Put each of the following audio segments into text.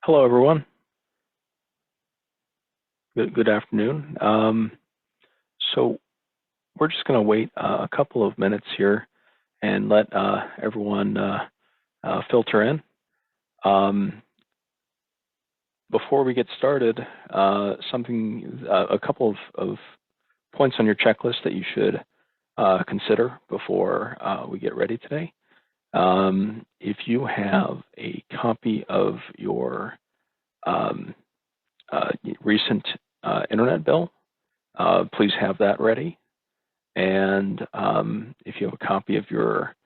Hello, everyone. Good afternoon. So we're just going to wait a couple of minutes here and let everyone filter in. Before we get started, a couple of points on your checklist that you should consider before we get ready today. If you have a copy of your recent internet bill, please have that ready. And if you have a copy of your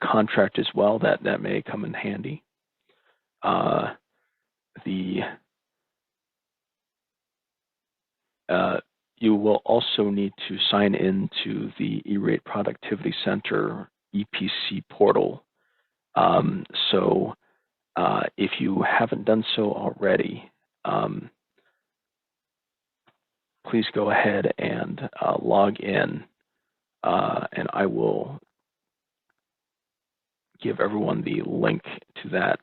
contract as well, that may come in handy. You will also need to sign into the E-Rate Productivity Center EPC portal. So if you haven't done so already, please go ahead and log in, and I will give everyone the link to that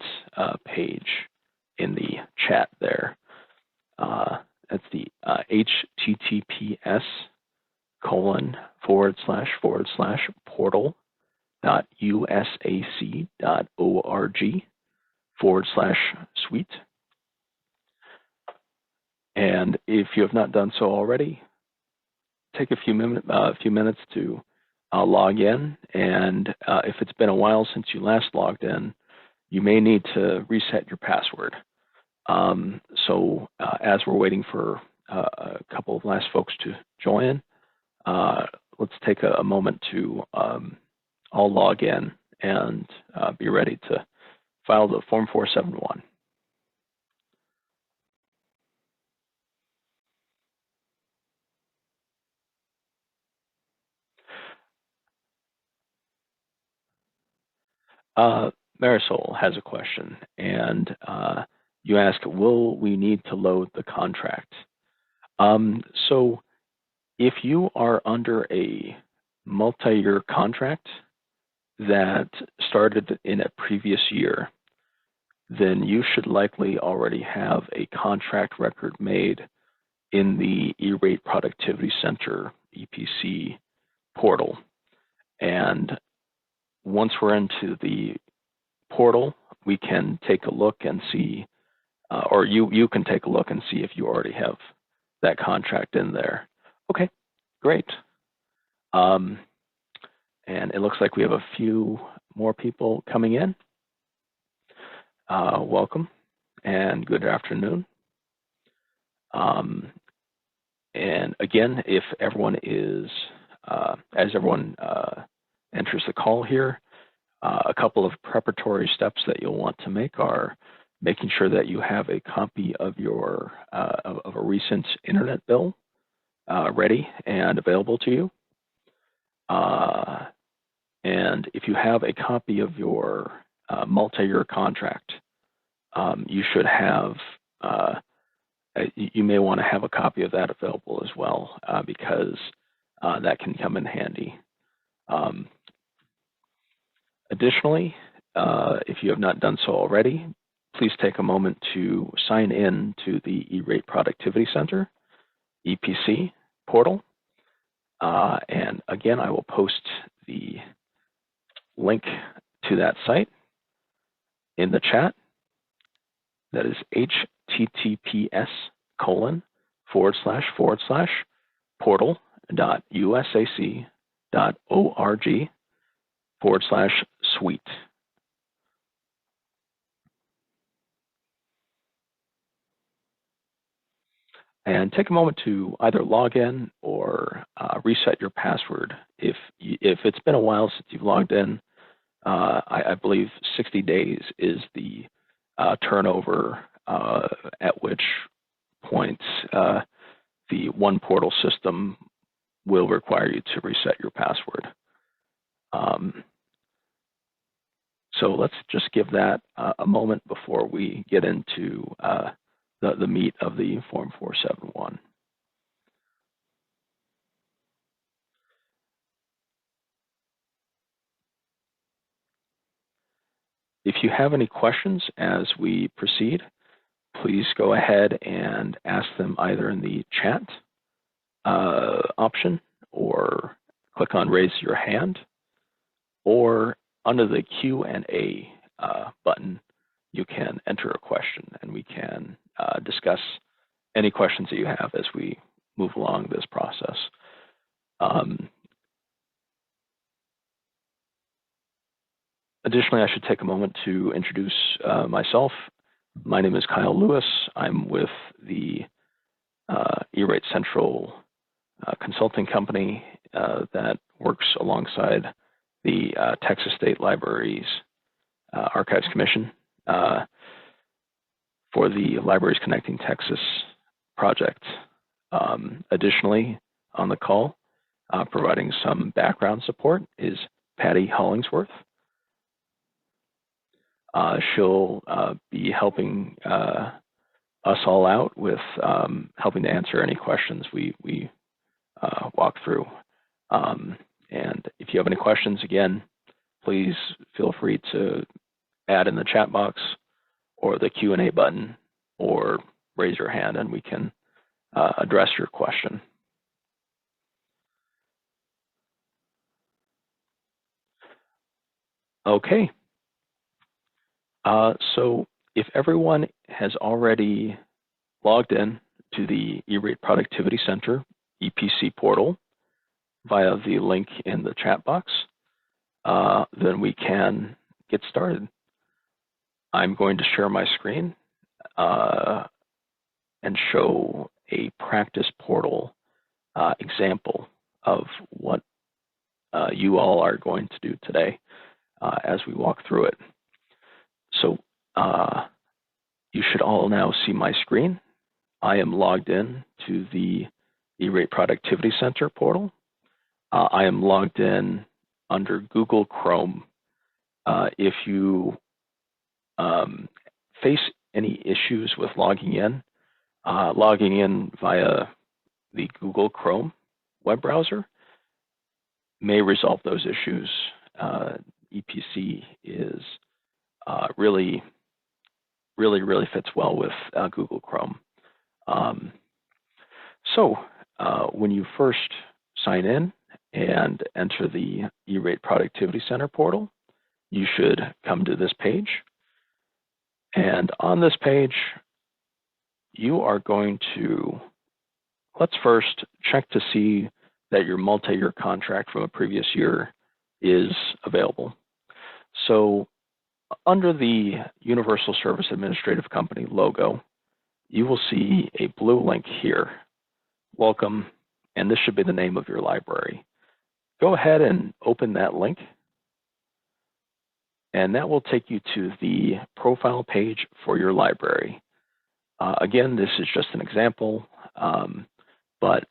page in the chat there. That's the https://portal.usac.org/suite. And if you have not done so already, take a few minutes to log in. And if it's been a while since you last logged in, you may need to reset your password. So as we're waiting for a couple of last folks to join, let's take a moment to all log in and be ready to file the Form 471. Marisol has a question, and you ask, will we need to load the contract? So if you are under a multi-year contract that started in a previous year, then you should likely already have a contract record made in the E-Rate Productivity Center EPC portal. And once we're into the portal, we can take a look and see, or you can take a look and see if you already have that contract in there. Okay, great. And it looks like we have a few more people coming in. Welcome and good afternoon. And again, if everyone is, as everyone enters the call here, a couple of preparatory steps that you'll want to make are making sure that you have a copy of your of a recent internet bill ready and available to you. And if you have a copy of your multi-year contract, you should have, you may want to have a copy of that available as well, because that can come in handy. Additionally, if you have not done so already, please take a moment to sign in to the E-Rate Productivity Center EPC portal. And again, I will post the link to that site in the chat. That is https://portal.usac.org/suite. And take a moment to either log in or reset your password. If it's been a while since you've logged in, I believe 60 days is the turnover at which point the one portal system will require you to reset your password. So let's just give that a moment before we get into the meat of the Form 471. If you have any questions as we proceed, please go ahead and ask them either in the chat option, or click on raise your hand, or under the Q&A button, you can enter a question and we can discuss any questions that you have as we move along this process. Additionally, I should take a moment to introduce myself. My name is Kyle Lewis. I'm with the E-Rate Central consulting company that works alongside the Texas State Libraries Archives Commission for the Libraries Connecting Texas project. Additionally, on the call, providing some background support is Patty Hollingsworth. She'll be helping us all out with helping to answer any questions we walk through. And if you have any questions, again, please feel free to add in the chat box or the Q&A button, or raise your hand and we can address your question. Okay. So if everyone has already logged in to the E-Rate Productivity Center EPC portal via the link in the chat box, then we can get started. I'm going to share my screen and show a practice portal example of what you all are going to do today as we walk through it. So you should all now see my screen. I am logged in to the E-Rate Productivity Center portal. I am logged in under Google Chrome. If you face any issues with logging in via the Google Chrome web browser may resolve those issues. EPC is really fits well with Google Chrome. So when you first sign in and enter the E-Rate Productivity Center portal, you should come to this page. And on this page, you are going to, let's first check to see that your multi-year contract from a previous year is available. So under the Universal Service Administrative Company logo, you will see a blue link here, welcome, and this should be the name of your library. Go ahead and open that link, and that will take you to the profile page for your library. Again, this is just an example, but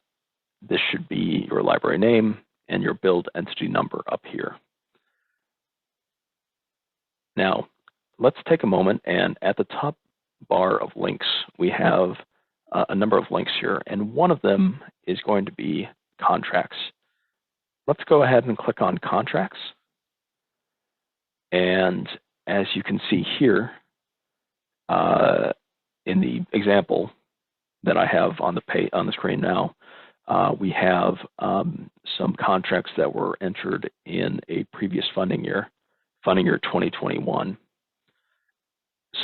this should be your library name and your build entity number up here. Now, let's take a moment, and at the top bar of links, we have a number of links here, and one of them is going to be contracts. Let's go ahead and click on contracts. And as you can see here, in the example that I have on the screen now, we have some contracts that were entered in a previous funding year 2021.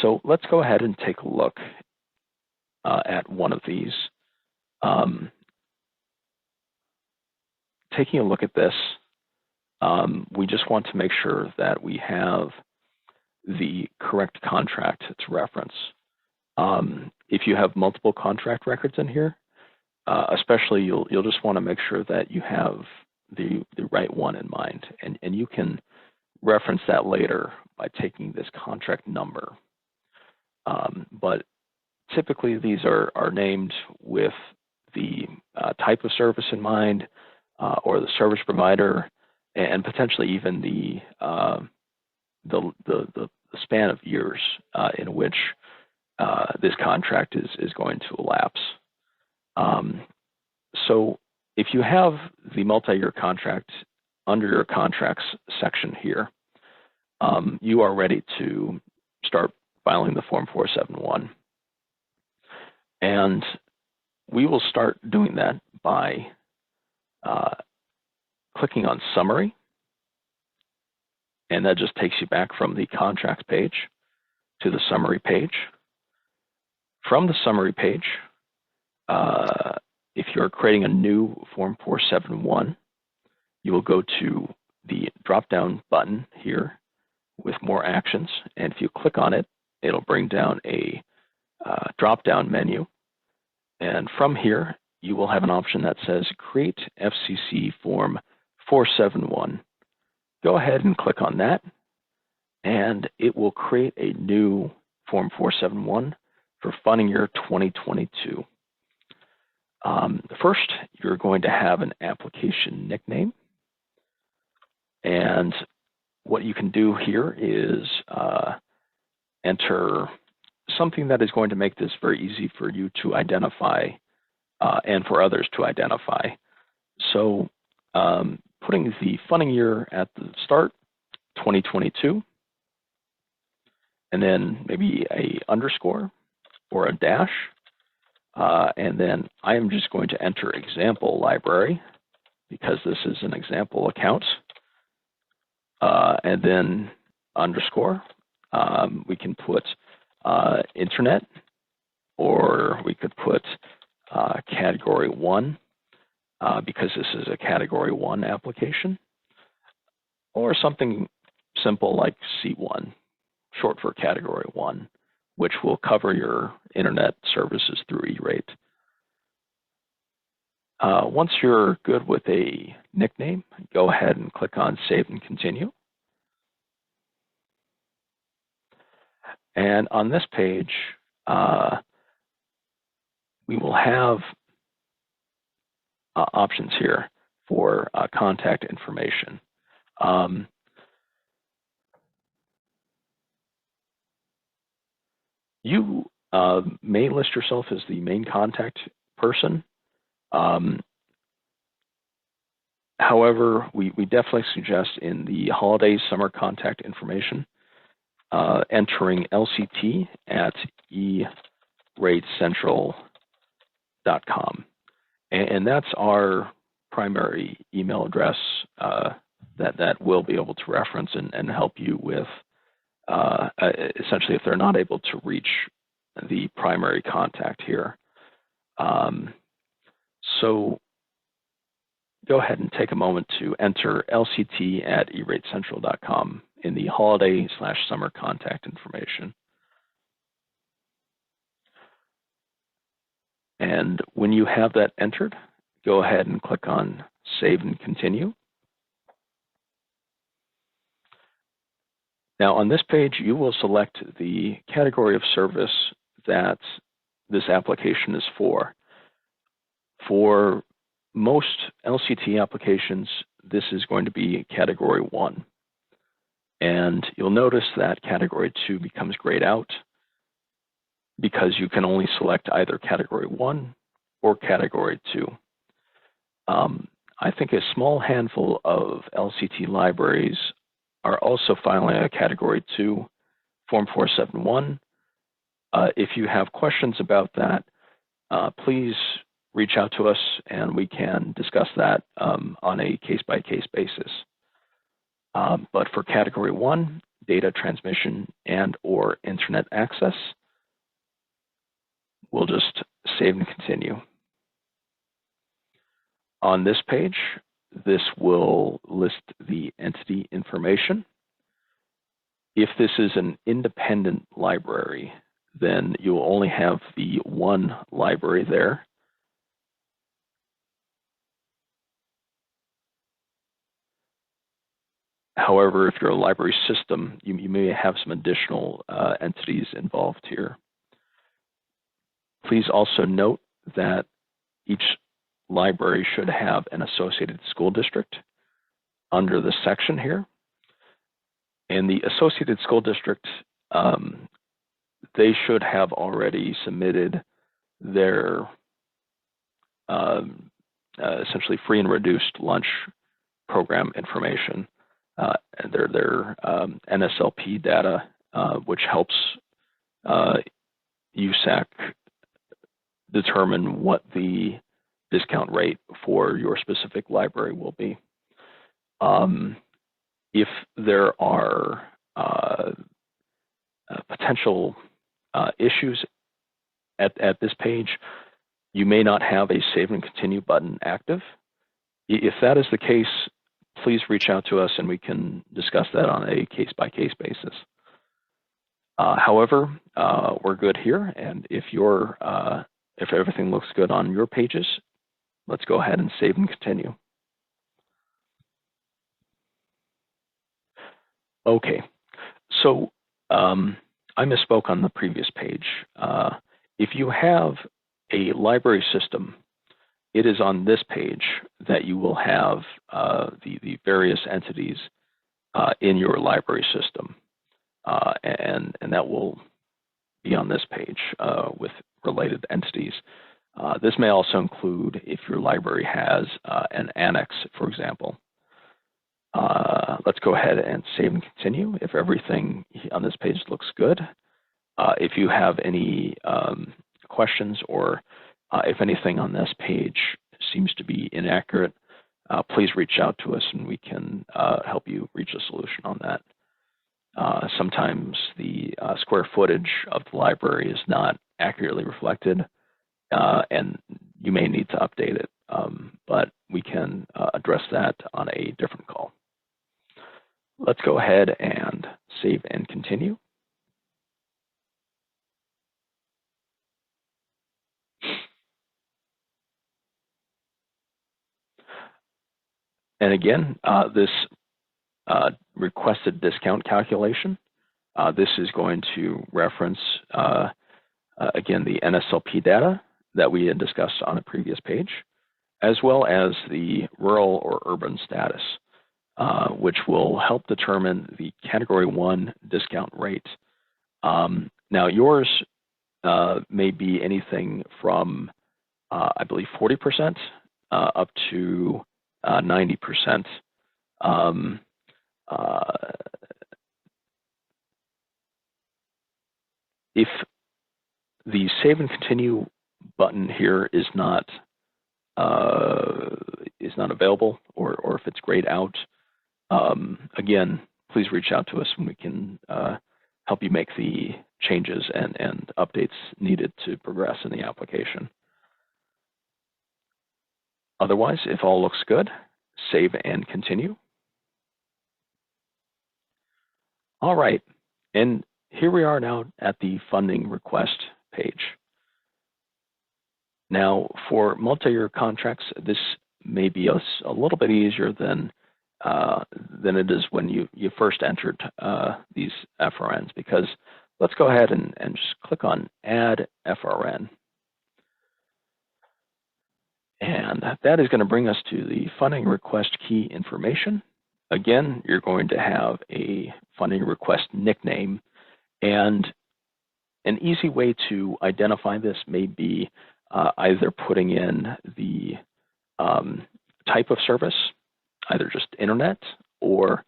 So let's go ahead and take a look at one of these. Taking a look at this, we just want to make sure that we have the correct contract to reference. If you have multiple contract records in here, especially you'll just want to make sure that you have the right one in mind, and you can reference that later by taking this contract number. But typically these are named with the type of service in mind, or the service provider, and potentially even the span of years in which this contract is going to elapse. So if you have the multi-year contract under your contracts section here, you are ready to start filing the Form 471. And we will start doing that by clicking on Summary, and that just takes you back from the Contracts page to the Summary page. From the Summary page, if you're creating a new Form 471, you will go to the drop-down button here with More Actions, and if you click on it, it'll bring down a drop-down menu. And from here, you will have an option that says Create FCC Form 471. Go ahead and click on that, and it will create a new Form 471 for funding year 2022. First, you're going to have an application nickname, and what you can do here is enter something that is going to make this very easy for you to identify and for others to identify. So putting the funding year at the start, 2022, and then maybe a underscore or a dash, and then I am just going to enter example library because this is an example account, and then underscore. We can put internet, or we could put category 1 because this is a category 1 application, or something simple like C1, short for category 1, which will cover your internet services through E-rate. Once you're good with a nickname, go ahead and click on Save and Continue. And on this page, we will have options here for contact information. You may list yourself as the main contact person. However, we definitely suggest in the holiday summer contact information, entering LCT at eratecentral.com. And that's our primary email address that we'll be able to reference and help you with, essentially, if they're not able to reach the primary contact here. So go ahead and take a moment to enter LCT at eratecentral.com in the holiday/summer contact information. And when you have that entered, go ahead and click on Save and Continue. Now on this page, you will select the category of service that this application is for. For most LCT applications, this is going to be category 1. And you'll notice that category 2 becomes grayed out because you can only select either category 1 or category 2. I think a small handful of LCT libraries are also filing a category 2 Form 471. If you have questions about that, please reach out to us and we can discuss that on a case-by-case basis. But for category 1, data transmission and or internet access, we'll just save and continue. On this page, this will list the entity information. If this is an independent library, then you'll only have the one library there. However, if you're a library system, you may have some additional entities involved here. Please also note that each library should have an associated school district under the section here. And the associated school district, they should have already submitted their essentially free and reduced lunch program information. their NSLP data, which helps USAC determine what the discount rate for your specific library will be. If there are potential issues at this page, you may not have a Save and Continue button active. If that is the case, please reach out to us and we can discuss that on a case-by-case basis. However, we're good here, and if everything looks good on your pages, let's go ahead and save and continue. Okay, so I misspoke on the previous page. If you have a library system, it is on this page that you will have the various entities in your library system, and that will be on this page with related entities. This may also include if your library has an annex, for example. Let's go ahead and save and continue if everything on this page looks good. If you have any questions or if anything on this page seems to be inaccurate, please reach out to us and we can help you reach a solution on that. Sometimes the square footage of the library is not accurately reflected, and you may need to update it, but we can address that on a different call. Let's go ahead and save and continue. And again, this requested discount calculation, this is going to reference, again, the NSLP data that we had discussed on a previous page, as well as the rural or urban status, which will help determine the Category 1 discount rate. Now, yours may be anything from, I believe, 40% up to 90%. If the Save and Continue button here is not available, or if it's grayed out, again, please reach out to us and we can help you make the changes and updates needed to progress in the application. Otherwise, if all looks good, save and continue. All right, and here we are now at the funding request page. Now, for multi-year contracts, this may be a little bit easier than it is when you first entered these FRNs, because let's go ahead and just click on Add FRN. And that is going to bring us to the funding request key information. Again, you're going to have a funding request nickname, and an easy way to identify this may be either putting in the type of service, either just internet, or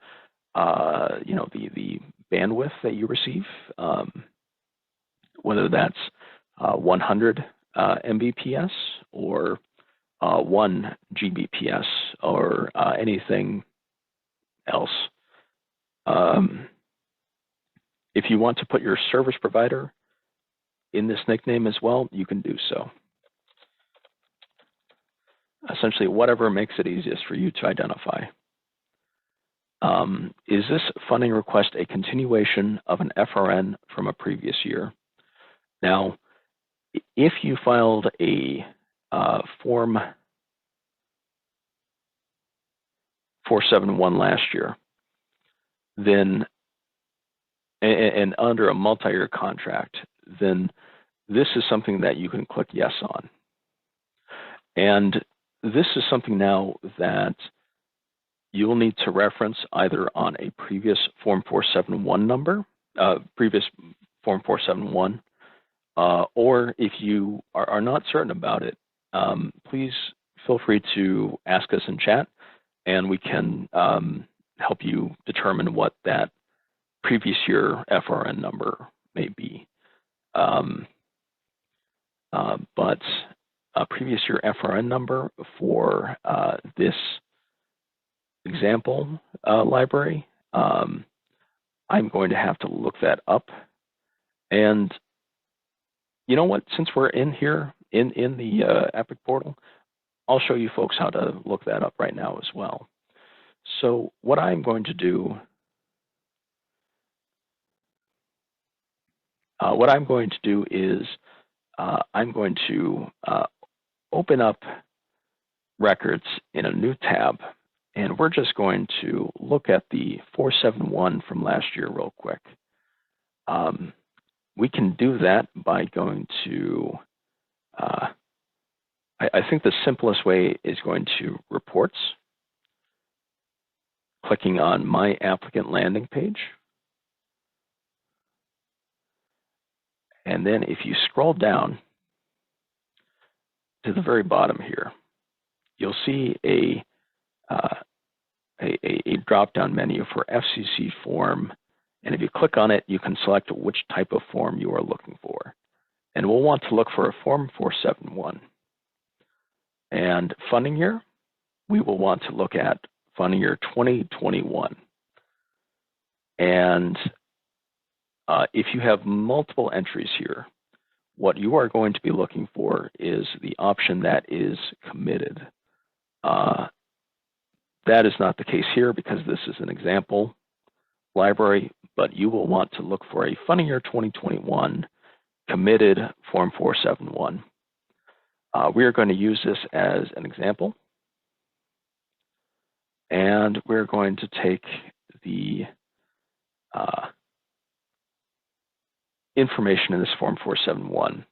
the bandwidth that you receive, whether that's 100 Mbps or 1 Gbps or anything else. If you want to put your service provider in this nickname as well, you can do so. Essentially, whatever makes it easiest for you to identify. Is this funding request a continuation of an FRN from a previous year? Now, if you filed a Form 471 last year, then, and under a multi-year contract, then this is something that you can click yes on. And this is something now that you'll need to reference either on a previous Form 471 number, previous Form 471, or if you are not certain about it, please feel free to ask us in chat, and we can help you determine what that previous year FRN number may be. But a previous year FRN number for this example library, I'm going to have to look that up. And you know what? Since we're in here in the Epic portal, I'll show you folks how to look that up right now as well. So what I'm going to do, is I'm going to open up records in a new tab, and we're just going to look at the 471 from last year real quick. We can do that by going to, I think the simplest way is going to Reports, clicking on My Applicant Landing Page. And then if you scroll down to the very bottom here, you'll see a drop-down menu for FCC Form. And if you click on it, you can select which type of form you are looking for. And we'll want to look for a Form 471. And funding year, we will want to look at funding year 2021. And if you have multiple entries here, what you are going to be looking for is the option that is committed. That is not the case here because this is an example library, but you will want to look for a funding year 2021 committed Form 471. We are going to use this as an example, and we're going to take the information in this Form 471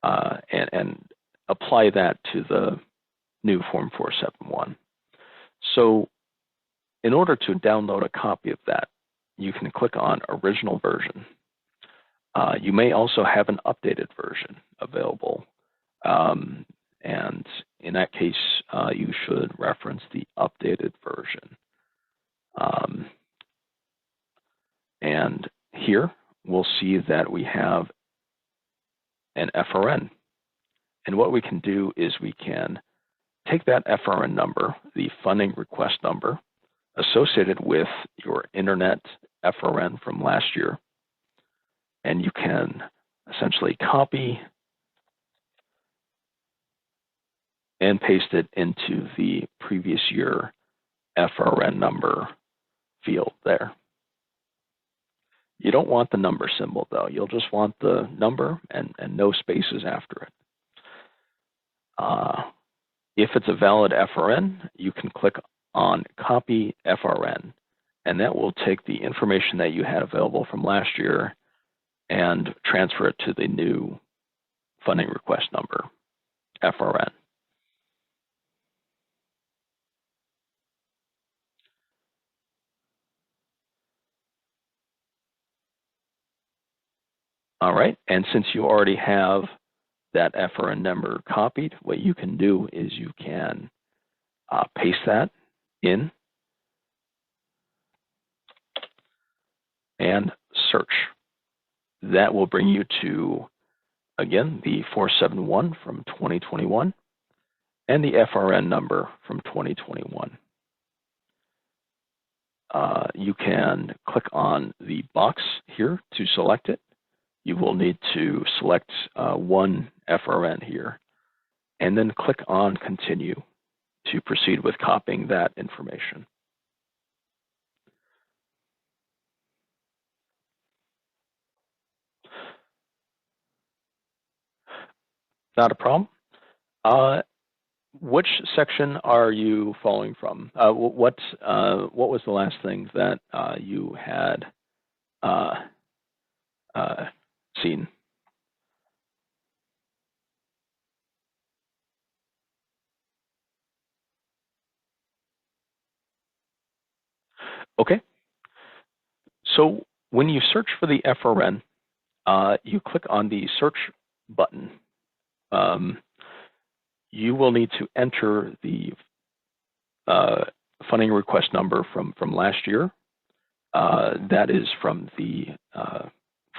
and apply that to the new Form 471. So in order to download a copy of that, you can click on Original Version. You may also have an updated version available. And in that case, you should reference the updated version. And here we'll see that we have an FRN. And what we can do is we can take that FRN number, the funding request number, associated with your internet FRN from last year, and you can essentially copy and paste it into the previous year FRN number field there. You don't want the number symbol though. You'll just want the number and no spaces after it. If it's a valid FRN, you can click on Copy FRN, and that will take the information that you had available from last year and transfer it to the new funding request number, FRN. All right, and since you already have that FRN number copied, what you can do is you can paste that in and search. That will bring you to, again, the 471 from 2021 and the FRN number from 2021. You can click on the box here to select it. You will need to select one FRN here, and then click on Continue to proceed with copying that information. Not a problem. Which section are you following from? What was the last thing that you had seen? Okay. So when you search for the FRN, you click on the search button. You will need to enter the funding request number from last year. That is from the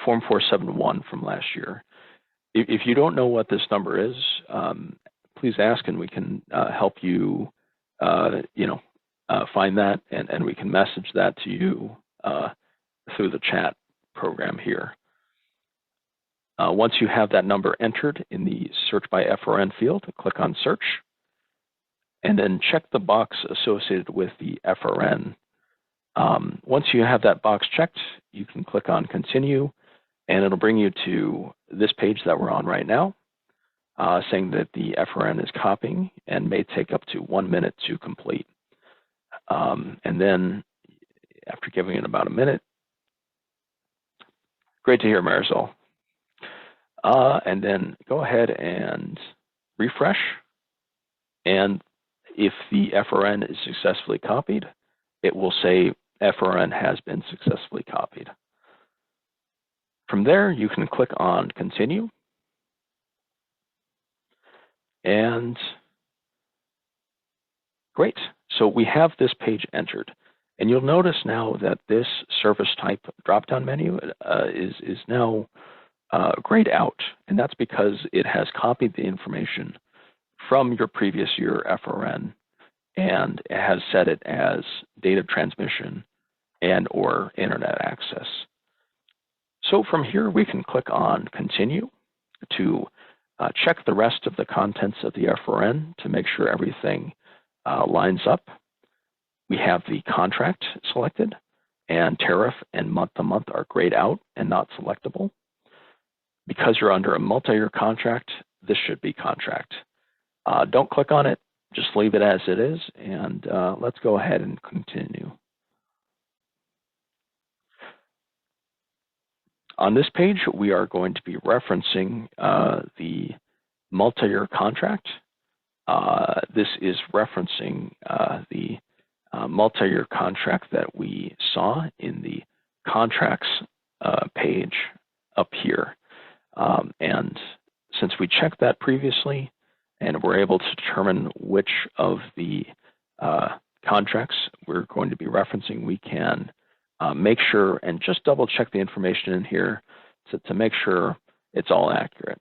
Form 471 from last year. If you don't know what this number is, please ask, and we can help you, find that, and we can message that to you through the chat program here. Once you have that number entered in the Search by FRN field, click on Search, and then check the box associated with the FRN. Once you have that box checked, you can click on Continue, and it'll bring you to this page that we're on right now, saying that the FRN is copying and may take up to 1 minute to complete. And then after giving it about a minute, great to hear, Marisol. And then go ahead and refresh. And if the FRN is successfully copied, it will say FRN has been successfully copied. From there, you can click on Continue. And great. So we have this page entered. And you'll notice now that this service type drop-down menu is now grayed out. And that's because it has copied the information from your previous year FRN, and it has set it as data transmission and or internet access. So from here, we can click on Continue to check the rest of the contents of the FRN to make sure everything lines up. We have the contract selected, and tariff and month-to-month are grayed out and not selectable. Because you're under a multi-year contract, this should be contract. Don't click on it, just leave it as it is, and let's go ahead and continue. On this page, we are going to be referencing the multi-year contract. This is referencing the multi-year contract that we saw in the contracts page up here. And since we checked that previously and we're able to determine which of the contracts we're going to be referencing, we can make sure and just double check the information in here to make sure it's all accurate.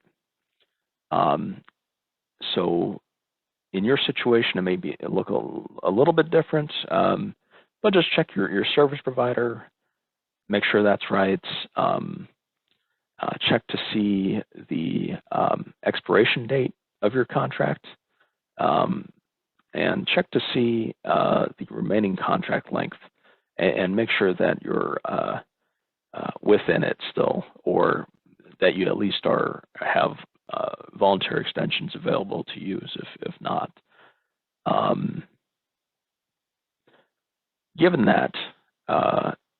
So in your situation, it may look a little bit different, but just check your service provider, make sure that's right. Check to see the expiration date of your contract, and check to see the remaining contract length, and make sure that you're within it still, or that you at least have voluntary extensions available to use if not. Given that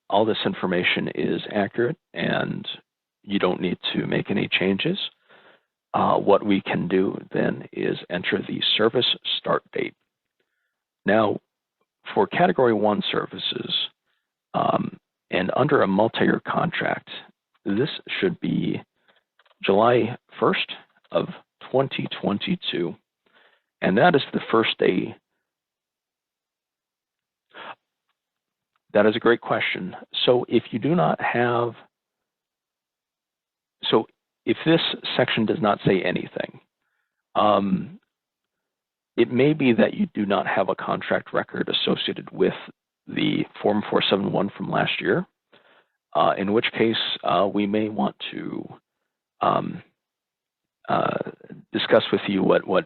all this information is accurate and you don't need to make any changes, what we can do then is enter the service start date. Now, for Category 1 services, and under a multi-year contract, this should be July 1st of 2022, and that is the first day. That is a great question. So if you do not have, so if this section does not say anything, it may be that you do not have a contract record associated with the Form 471 from last year, in which case we may want to discuss with you what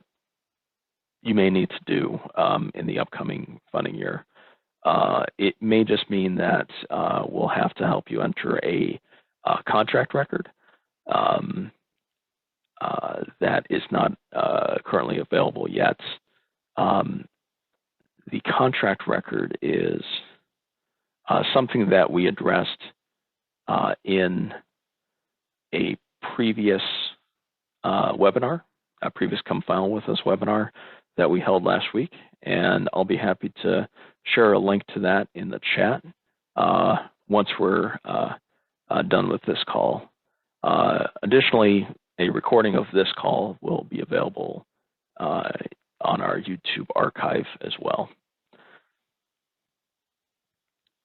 you may need to do in the upcoming funding year. It may just mean that we'll have to help you enter a contract record that is not currently available yet. The contract record is something that we addressed in a previous webinar, a previous Come File With Us webinar that we held last week, and I'll be happy to share a link to that in the chat once we're done with this call. Additionally, a recording of this call will be available on our YouTube archive as well.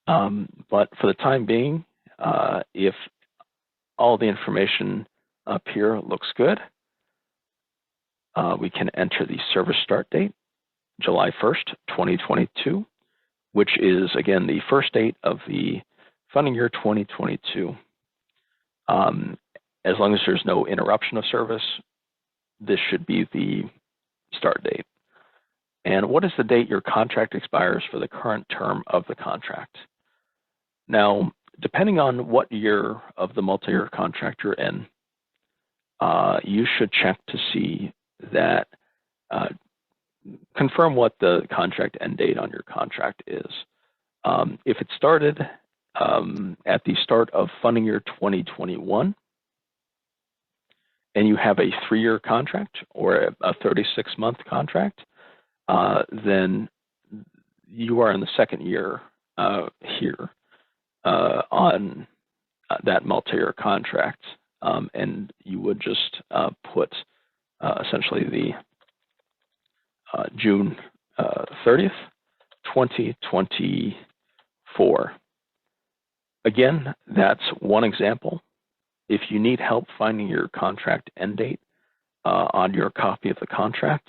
But for the time being, if all the information up here looks good, we can enter the service start date, July 1st, 2022, which is, again, the first date of the funding year 2022. As long as there's no interruption of service, this should be the start date. And what is the date your contract expires for the current term of the contract? Now, depending on what year of the multi-year contract you're in, you should check to see that, confirm what the contract end date on your contract is. If it started at the start of funding year 2021, and you have a 3-year contract or a 36-month contract, then you are in the second year here on that multi-year contract, and you would just put essentially the June 30th, 2024. Again, that's one example. If you need help finding your contract end date on your copy of the contract,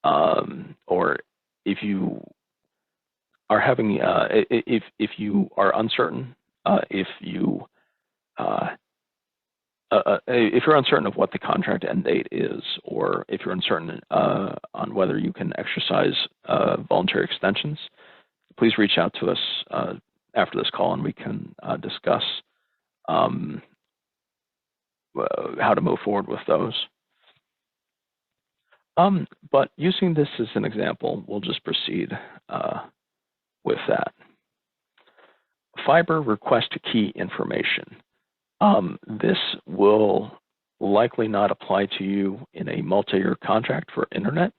or if you are having, if you are uncertain, if you're uncertain of what the contract end date is, or if you're uncertain on whether you can exercise voluntary extensions, please reach out to us after this call, and we can discuss how to move forward with those. But using this as an example, we'll just proceed with that. Fiber request key information. This will likely not apply to you in a multi-year contract for internet.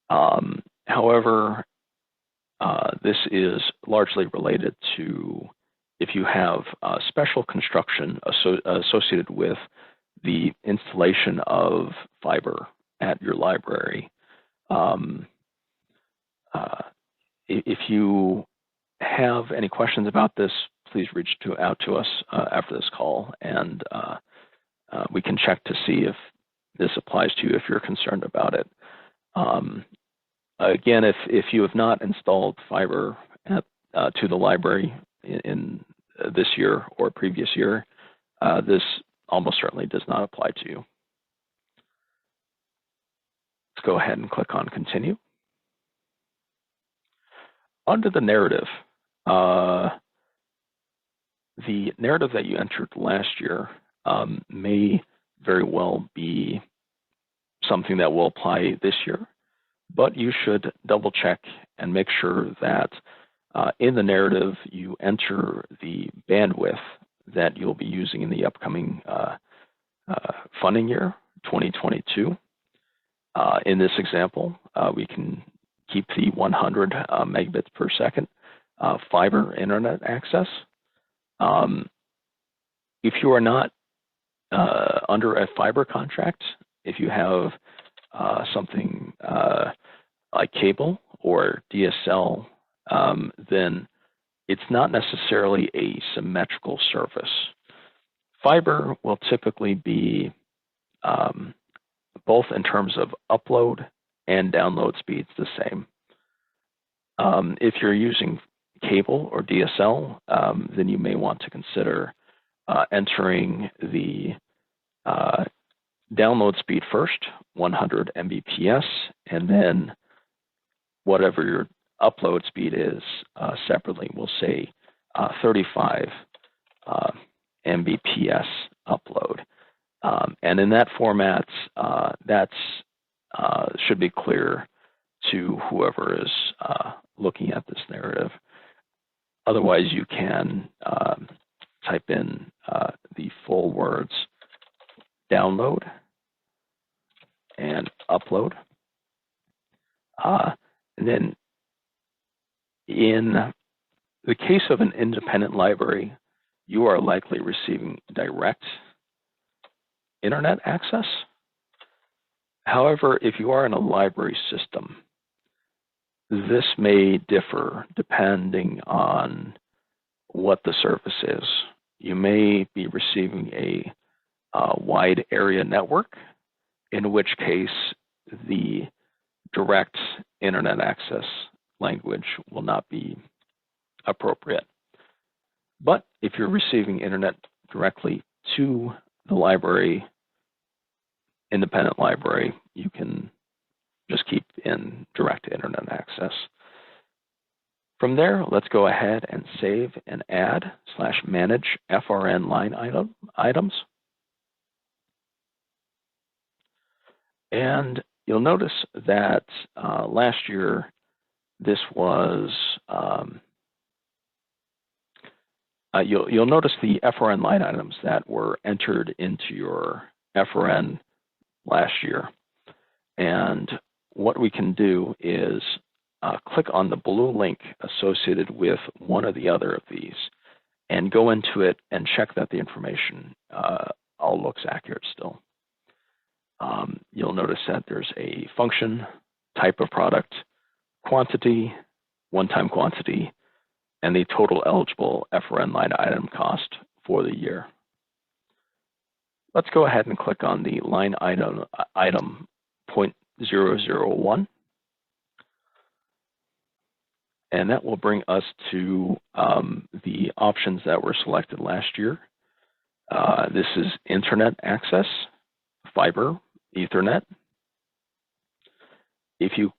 However, this is largely related to if you have special construction associated with the installation of fiber at your library. If you have any questions about this, please reach out to us after this call, and we can check to see if this applies to you if you're concerned about it. Again, if you have not installed fiber to the library in this year or previous year, this almost certainly does not apply to you. Let's go ahead and click on Continue. Under the narrative, the narrative that you entered last year may very well be something that will apply this year, but you should double check and make sure that in the narrative you enter the bandwidth that you'll be using in the upcoming funding year, 2022. In this example, we can keep the 100 megabits per second fiber internet access. If you are not under a fiber contract, if you have something like cable or DSL, then it's not necessarily a symmetrical service. Fiber will typically be both in terms of upload and download speeds the same. If you're using cable or DSL, then you may want to consider entering the download speed first, 100 Mbps, and then whatever your upload speed is separately. We'll say 35 Mbps upload. And in that format, that's should be clear to whoever is looking at this narrative. Otherwise, you can type in the full words download and upload. And then in the case of an independent library, you are likely receiving direct internet access. However, if you are in a library system, this may differ depending on what the service is. You may be receiving a wide area network, in which case the direct internet access language will not be appropriate. But if you're receiving internet directly to the library, independent library, you can just keep in direct internet access. From there, let's go ahead and save and add / manage FRN line-items. And you'll notice that last year, this was, you'll notice the FRN line items that were entered into your FRN last year. And what we can do is click on the blue link associated with one or the other of these and go into it and check that the information all looks accurate still. You'll notice that there's a function, type of product, quantity, one-time quantity, and the total eligible FRN line item cost for the year. Let's go ahead and click on the line item 0.001. And that will bring us to the options that were selected last year. This is internet access, fiber, Ethernet. If you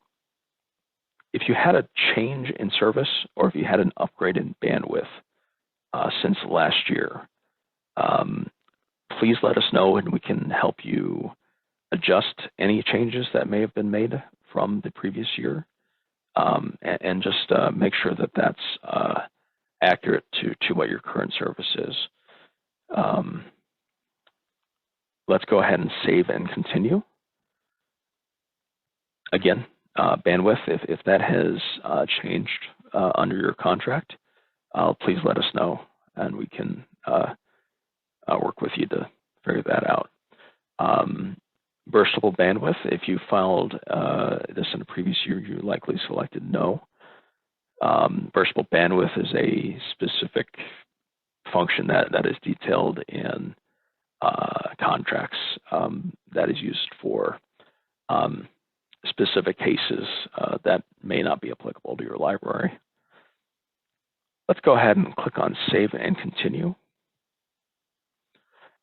had a change in service or if you had an upgrade in bandwidth since last year, please let us know and we can help you adjust any changes that may have been made from the previous year, and just make sure that that's accurate to what your current service is. Let's go ahead and save and continue. Again, bandwidth, if that has changed under your contract, please let us know and we can work with you to figure that out. Burstable bandwidth, if you filed this in a previous year, you likely selected no. Burstable bandwidth is a specific function that is detailed in contracts that is used for specific cases that may not be applicable to your library. Let's go ahead and click on Save and Continue.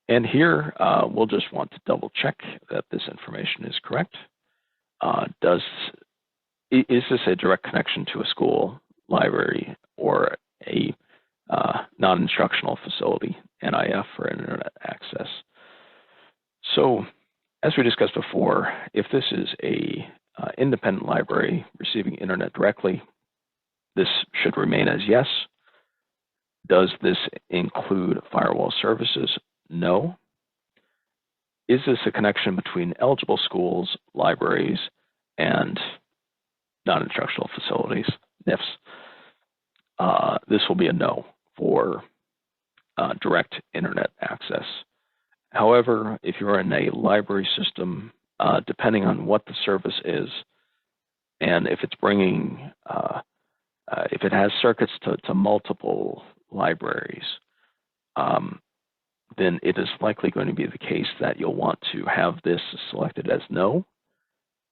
And here, we'll just want to double check that this information is correct. Is this a direct connection to a school, library, or a non-instructional facility, NIF, for internet access? So, as we discussed before, if this is a independent library receiving internet directly, this should remain as yes. Does this include firewall services? No. Is this a connection between eligible schools, libraries, and non-instructional facilities, NIFs? This will be a no for direct internet access. However, if you're in a library system, depending on what the service is, and if it's bringing, if it has circuits to multiple libraries, then it is likely going to be the case that you'll want to have this selected as no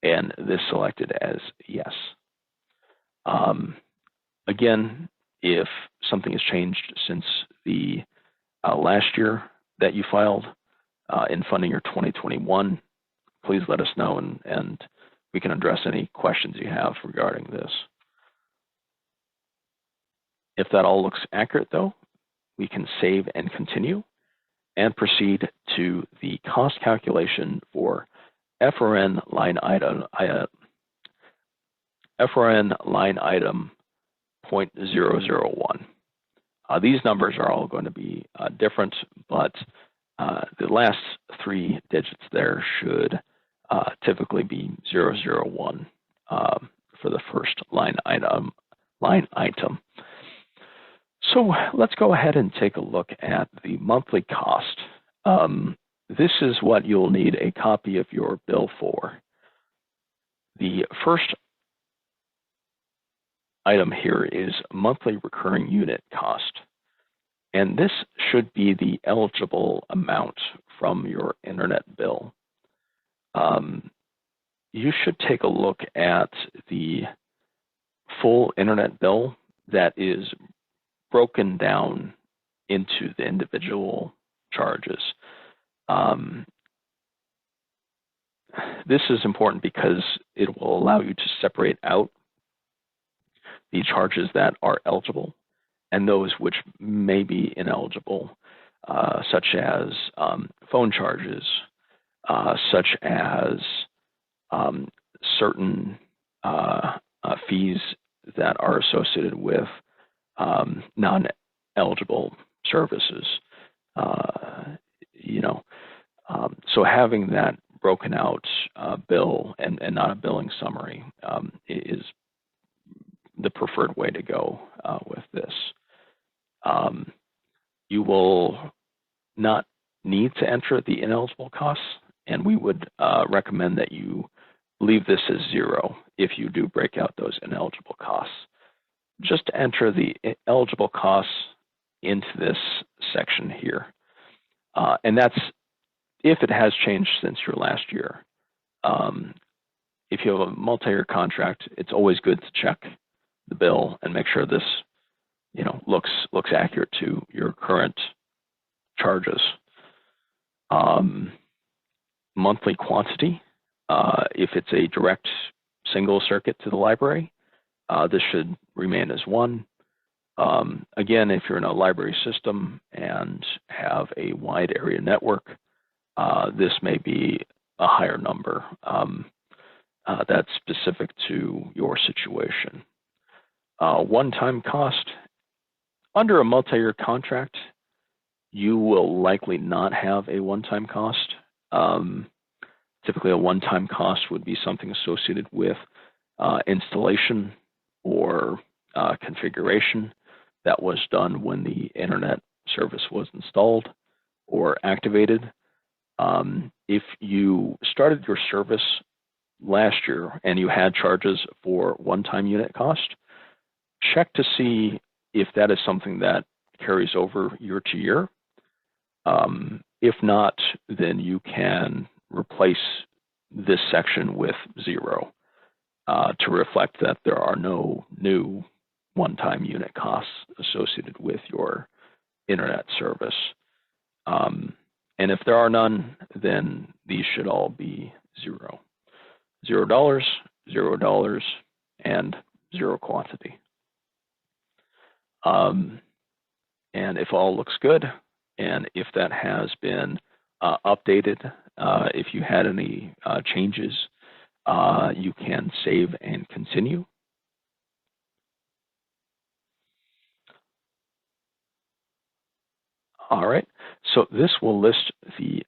and this selected as yes. Again, if something has changed since the last year that you filed in funding year 2021, please let us know and we can address any questions you have regarding this. If that all looks accurate though, we can save and continue and proceed to the cost calculation for FRN line item 0.001. These numbers are all going to be different, but the last three digits there should typically be 001 for the first line item. So let's go ahead and take a look at the monthly cost. This is what you'll need a copy of your bill for. The first item here is monthly recurring unit cost. And this should be the eligible amount from your internet bill. You should take a look at the full internet bill that is broken down into the individual charges. This is important because it will allow you to separate out the charges that are eligible and those which may be ineligible, such as phone charges, such as certain fees that are associated with non-eligible services. So having that broken out bill and not a billing summary is the preferred way to go with this. You will not need to enter the ineligible costs, and we would recommend that you leave this as 0 if you do break out those ineligible costs. Just enter the eligible costs into this section here. And that's if it has changed since your last year. If you have a multi-year contract, it's always good to check the bill and make sure this looks accurate to your current charges. Monthly quantity, if it's a direct single circuit to the library, this should remain as 1. Again, if you're in a library system and have a wide area network, this may be a higher number that's specific to your situation. One-time cost. Under a multi-year contract, you will likely not have a one-time cost. Typically, a one-time cost would be something associated with installation or configuration that was done when the internet service was installed or activated. If you started your service last year and you had charges for one-time unit cost, check to see if that is something that carries over year to year. If not, then you can replace this section with 0 to reflect that there are no new one-time unit costs associated with your internet service. And if there are none, then these should all be 0. $0, $0, and 0 quantity. And if all looks good, and if that has been updated, if you had any changes, you can save and continue. All right, so this will list the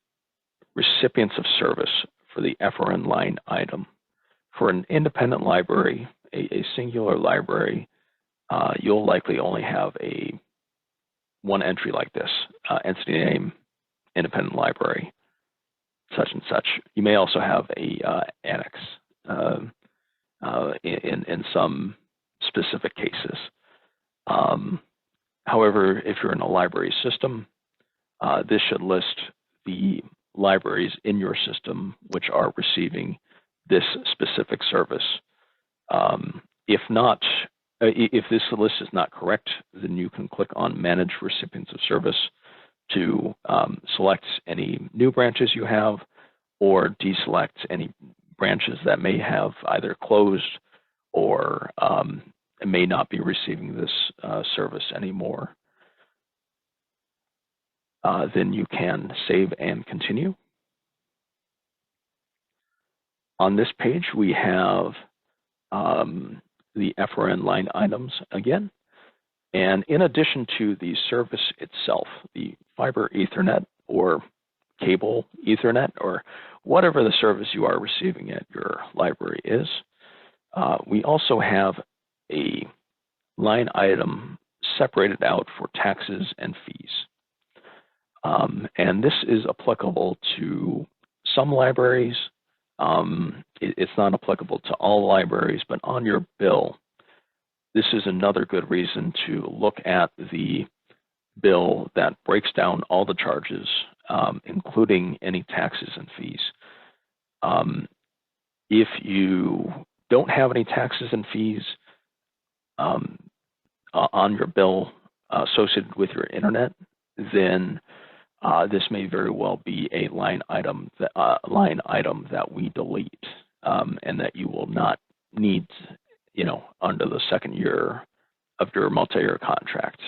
recipients of service for the FRN line item. For an independent library, a singular library, you'll likely only have one entry like this, entity name, independent library, such and such. You may also have a annex in some specific cases. However, if you're in a library system, this should list the libraries in your system which are receiving this specific service. If not, if this list is not correct, then you can click on Manage Recipients of Service to select any new branches you have or deselect any branches that may have either closed or may not be receiving this service anymore. Then you can save and continue. On this page, we have the FRN line items again. And in addition to the service itself, the fiber Ethernet or cable Ethernet or whatever the service you are receiving at your library is, we also have a line item separated out for taxes and fees. And this is applicable to some libraries. It's not applicable to all libraries, but on your bill, this is another good reason to look at the bill that breaks down all the charges, including any taxes and fees. If you don't have any taxes and fees on your bill associated with your internet, then this may very well be a line item that we delete, and that you will not need, under the second year of your multi-year contract,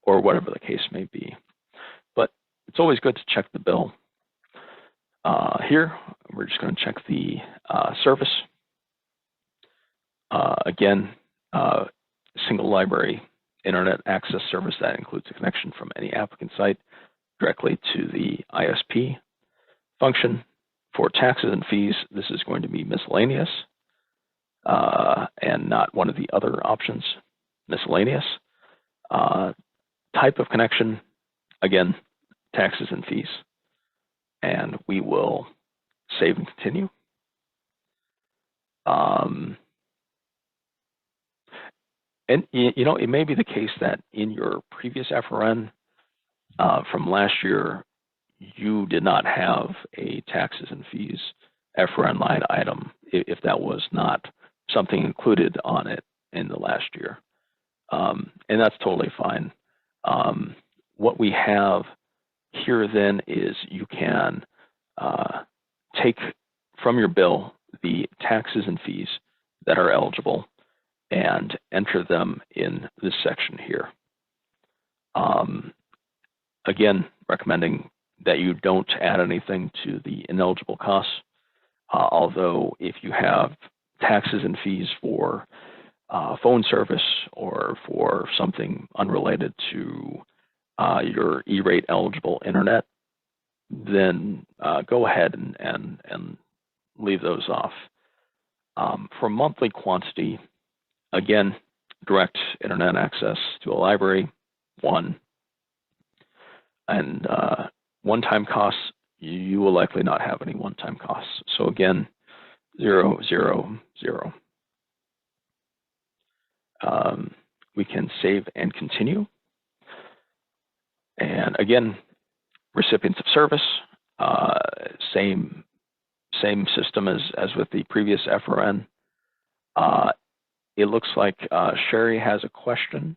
or whatever the case may be. But it's always good to check the bill. Here, we're just going to check the service. Again, single library internet access service that includes a connection from any applicant site directly to the ISP function. For taxes and fees, this is going to be miscellaneous and not one of the other options, miscellaneous. Type of connection, again, taxes and fees. And we will save and continue. And it may be the case that in your previous FRN from last year, you did not have a taxes and fees FRN line item if that was not something included on it in the last year. And that's totally fine. What we have here then is you can take from your bill the taxes and fees that are eligible and enter them in this section here. Again, recommending that you don't add anything to the ineligible costs, although if you have taxes and fees for phone service or for something unrelated to your E-rate eligible internet, then go ahead and leave those off. For monthly quantity, again, direct internet access to a library, 1. And one-time costs, you will likely not have any one-time costs. So again, 0, 0, 0. We can save and continue. And again, recipients of service, same system as with the previous FRN. It looks like Sherry has a question.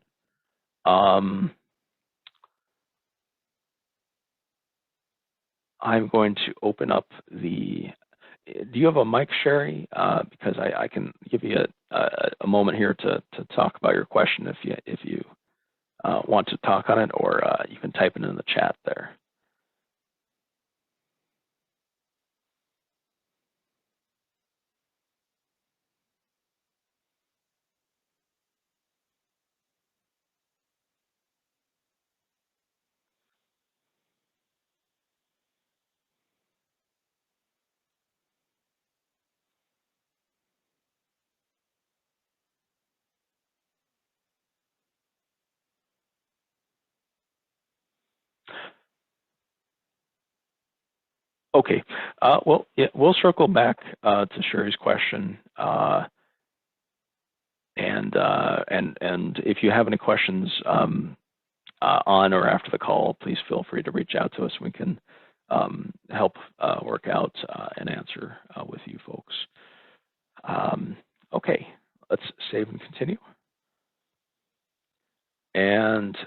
I'm going to open up the. Do you have a mic, Sherry? Because I can give you a moment here to talk about your question if you want to talk on it, or you can type it in the chat there. Okay, well, yeah, we'll circle back to Sherry's question, and if you have any questions on or after the call, please feel free to reach out to us. We can help work out an answer with you folks. Okay, let's save and continue. And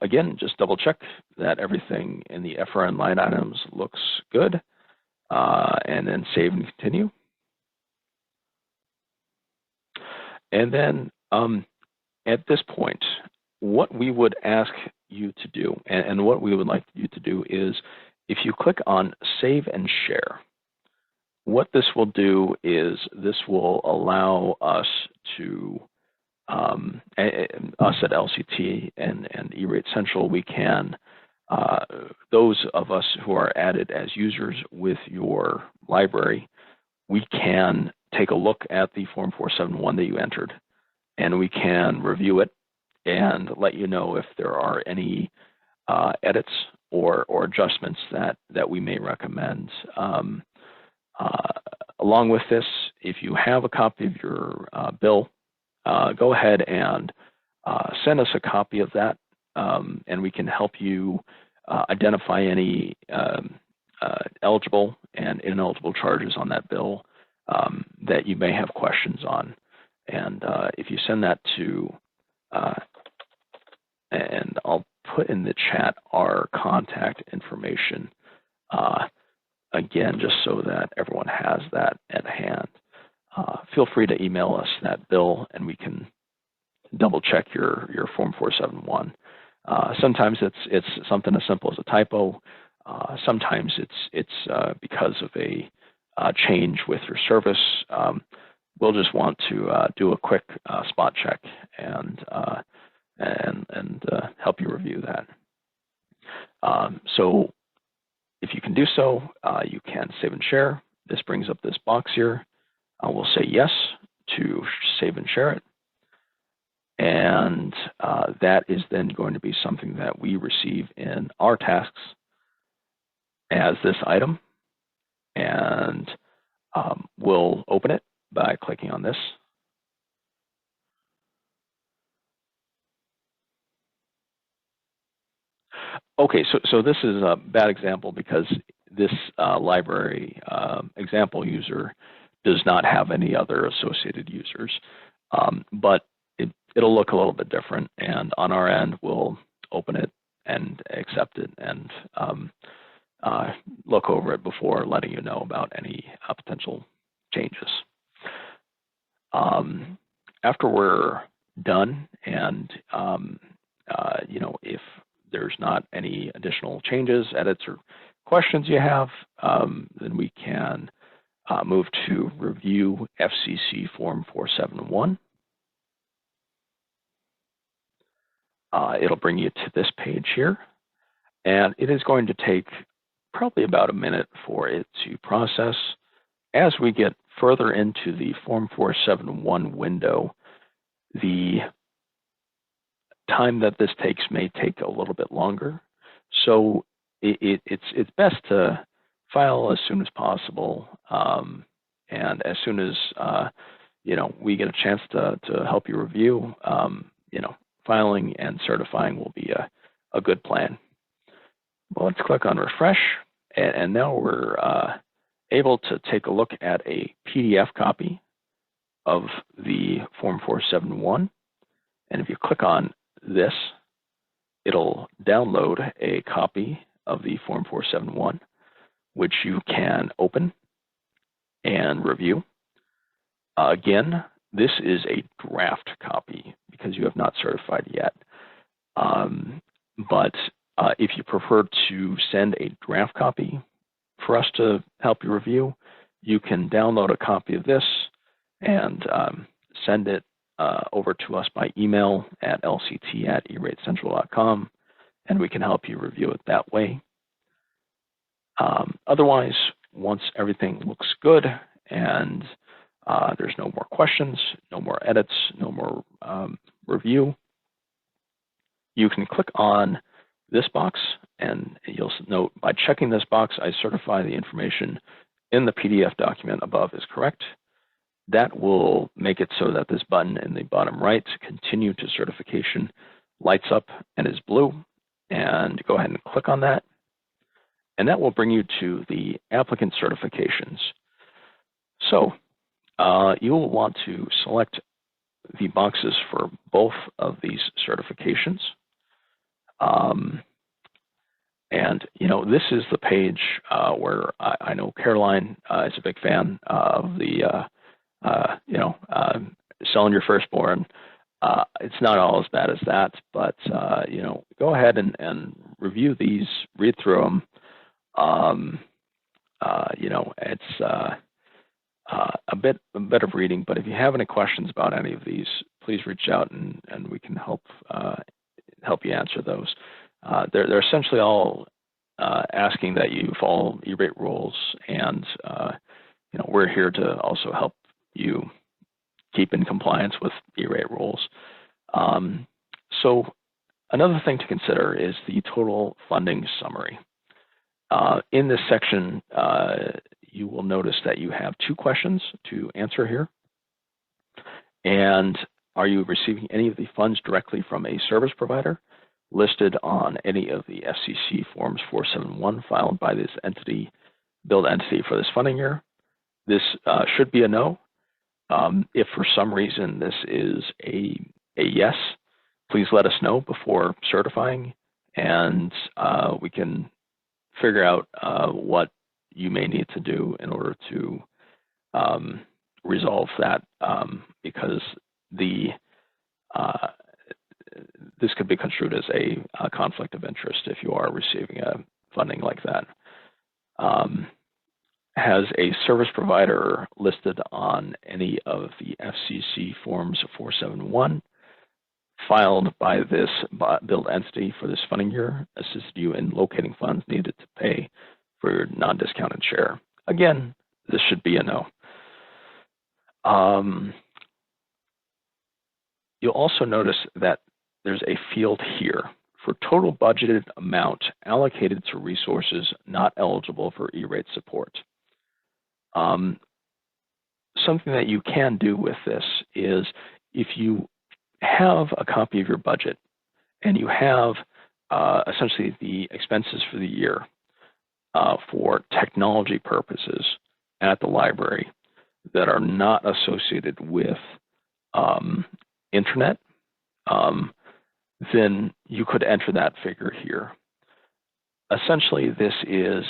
again, just double check that everything in the FRN line items looks good, and then save and continue. And then at this point, what we would ask you to do, and what we would like you to do, is if you click on Save and Share, what this will do is this will allow us to us at LCT and E-Rate Central, we can, those of us who are added as users with your library, we can take a look at the Form 471 that you entered, and we can review it and let you know if there are any edits or adjustments that we may recommend. Along with this, if you have a copy of your bill, go ahead and send us a copy of that and we can help you identify any eligible and ineligible charges on that bill that you may have questions on. And if you send that to, and I'll put in the chat our contact information again, just so that everyone has that at hand. Feel free to email us that bill, and we can double check your Form 471. Sometimes it's something as simple as a typo. Sometimes it's because of a change with your service. We'll just want to do a quick spot check and help you review that. So if you can do so, you can save and share. This brings up this box here. We'll say yes to save and share it. And that is then going to be something that we receive in our tasks as this item. And we'll open it by clicking on this. Okay, so this is a bad example because this library example user does not have any other associated users, but it'll look a little bit different, and on our end, we'll open it and accept it and look over it before letting you know about any potential changes. After we're done, and if there's not any additional changes, edits, or questions you have, then we can move to review FCC Form 471. It'll bring you to this page here, and it is going to take probably about a minute for it to process. As we get further into the Form 471 window, the time that this takes may take a little bit longer. So it's best to file as soon as possible, and as soon as we get a chance to help you review, filing and certifying will be a good plan. Well, let's click on refresh, and now we're able to take a look at a PDF copy of the Form 471. And if you click on this, it'll download a copy of the Form 471, which you can open and review. Again, this is a draft copy because you have not certified yet. But if you prefer to send a draft copy for us to help you review, you can download a copy of this and send it over to us by email at lct@eratecentral.com, and we can help you review it that way. Otherwise, once everything looks good and there's no more questions, no more edits, no more review, you can click on this box, and you'll note by checking this box, I certify the information in the PDF document above is correct. That will make it so that this button in the bottom right, continue to certification, lights up and is blue. And go ahead and click on that. And that will bring you to the applicant certifications. So you will want to select the boxes for both of these certifications. This is the page where I know Caroline is a big fan of the, selling your firstborn. It's not all as bad as that, but, go ahead and review these, read through them. It's a bit of reading, but if you have any questions about any of these, please reach out and we can help you answer those. They're essentially all asking that you follow E-rate rules, and we're here to also help you keep in compliance with E-rate rules. So another thing to consider is the total funding summary. In this section, you will notice that you have 2 questions to answer here. And are you receiving any of the funds directly from a service provider, listed on any of the FCC Forms 471 filed by this entity, billed entity for this funding year, this should be a no. If for some reason this is a yes, please let us know before certifying, and we can figure out what you may need to do in order to resolve that, because this could be construed as a conflict of interest if you are receiving a funding like that. Has a service provider listed on any of the FCC Forms 471 filed by this billed entity for this funding year assisted you in locating funds needed to pay for your non-discounted share? Again, this should be a no. You'll also notice that there's a field here for total budgeted amount allocated to resources not eligible for E-rate support. Something that you can do with this is, if you have a copy of your budget and you have essentially the expenses for the year for technology purposes at the library that are not associated with internet, then you could enter that figure here. Essentially, this is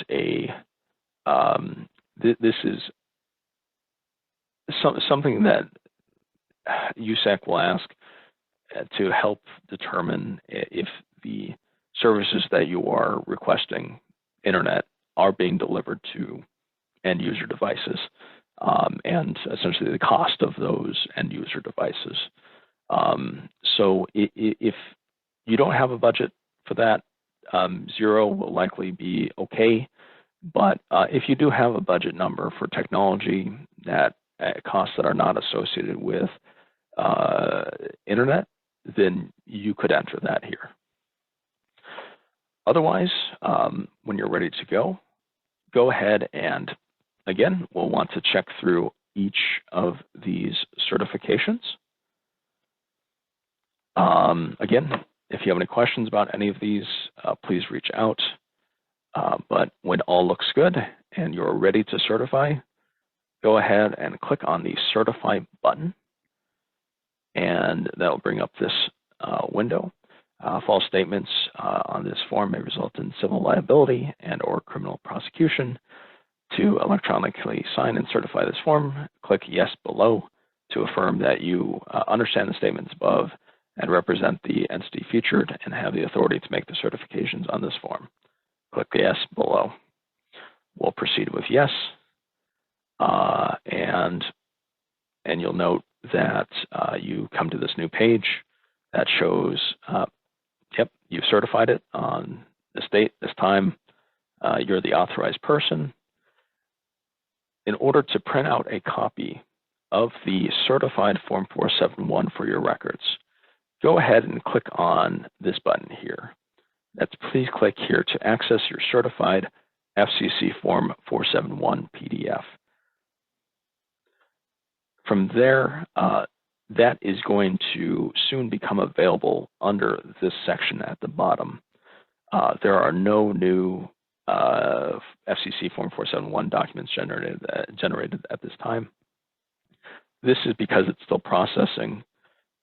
something that USAC will ask to help determine if the services that you are requesting, internet, are being delivered to end user devices, and essentially the cost of those end user devices. So if you don't have a budget for that, 0 will likely be okay. But if you do have a budget number for technology that costs that are not associated with internet, then you could enter that here. Otherwise, when you're ready to go ahead and, again, we'll want to check through each of these certifications. Again, if you have any questions about any of these, please reach out. But when all looks good and you're ready to certify, go ahead and click on the Certify button, and that will bring up this window. False statements on this form may result in civil liability and/or criminal prosecution. To electronically sign and certify this form, click Yes below to affirm that you understand the statements above and represent the entity featured and have the authority to make the certifications on this form. Click Yes below. We'll proceed with Yes, and you'll note that you come to this new page that shows, yep, you've certified it on this date, this time. You're the authorized person. In order to print out a copy of the certified Form 471 for your records, go ahead and click on this button here. Please click here to access your certified FCC Form 471 PDF. From there, that is going to soon become available under this section at the bottom. There are no new FCC Form 471 documents generated at this time. This is because it's still processing,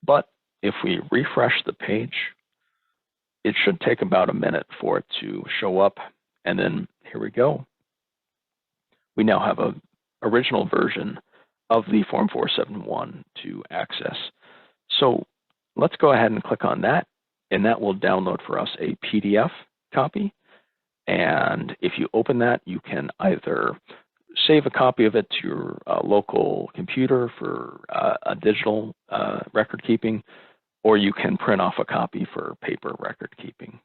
but if we refresh the page, it should take about a minute for it to show up, and then here we go. We now have an original version of the Form 471 to access. So let's go ahead and click on that, and that will download for us a PDF copy. And if you open that, you can either save a copy of it to your local computer for a digital record keeping, or you can print off a copy for paper record keeping.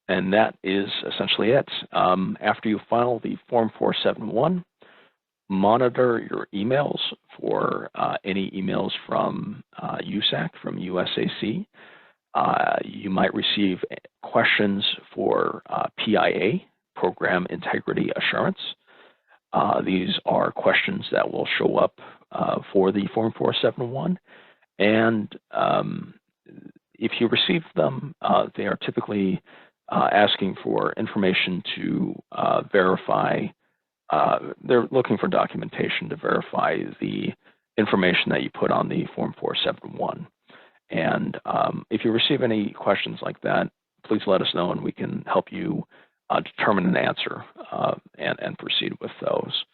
And that is essentially it. After you file the Form 471, monitor your emails for any emails from USAC, from USAC. You might receive questions for PIA, Program Integrity Assurance. These are questions that will show up for the Form 471, And if you receive them, they are typically asking for information to verify. They're looking for documentation to verify the information that you put on the Form 471. And if you receive any questions like that, please let us know and we can help you determine an answer and proceed with those.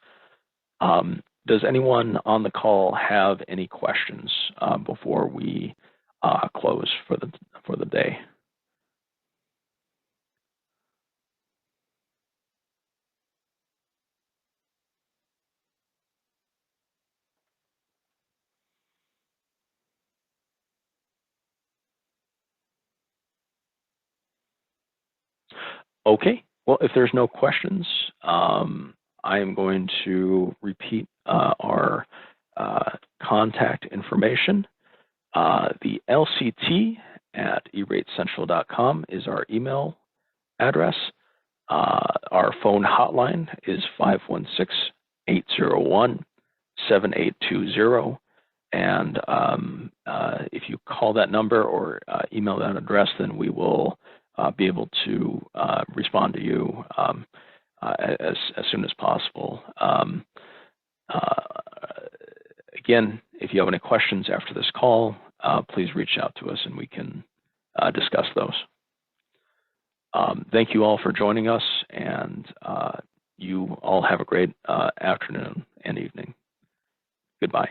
Does anyone on the call have any questions before we close for the day? Okay, well, if there's no questions, I am going to repeat our contact information. The lct@eratecentral.com is our email address. Our phone hotline is 516-801-7820. And if you call that number or email that address, then we will be able to respond to you as soon as possible. Again, if you have any questions after this call, please reach out to us and we can discuss those. Thank you all for joining us, and you all have a great afternoon and evening. Goodbye.